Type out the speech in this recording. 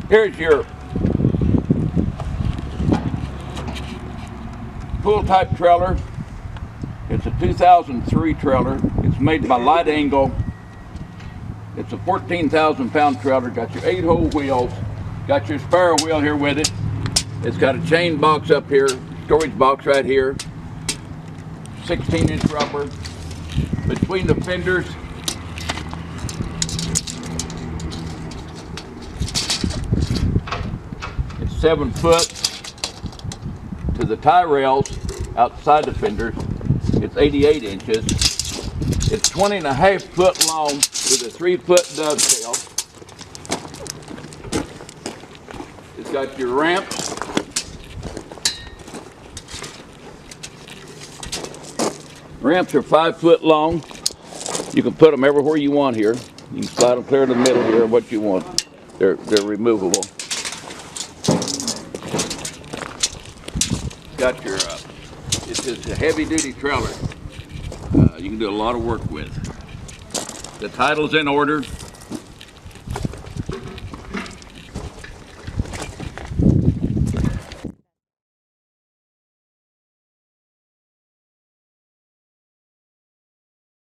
Here's your pool type trailer. It's a 2003 trailer. It's made by Light Angle. It's a 14,000 pound trailer. Got your 8-hole wheels. Got your spare wheel here with it. It's got a chain box up here, storage box right here. 16-inch rubber. Between the fenders, it's 7 foot. To the tie rails outside the fenders, it's 88 inches. It's 20.5 foot long with a 3-foot dovetail. It's got your ramps. Ramps are 5 foot long. You can put them everywhere you want here. You can slide them clear in the middle here, what you want. They're removable. Got your, it's just a heavy duty trailer. You can do a lot of work with. The title's in order.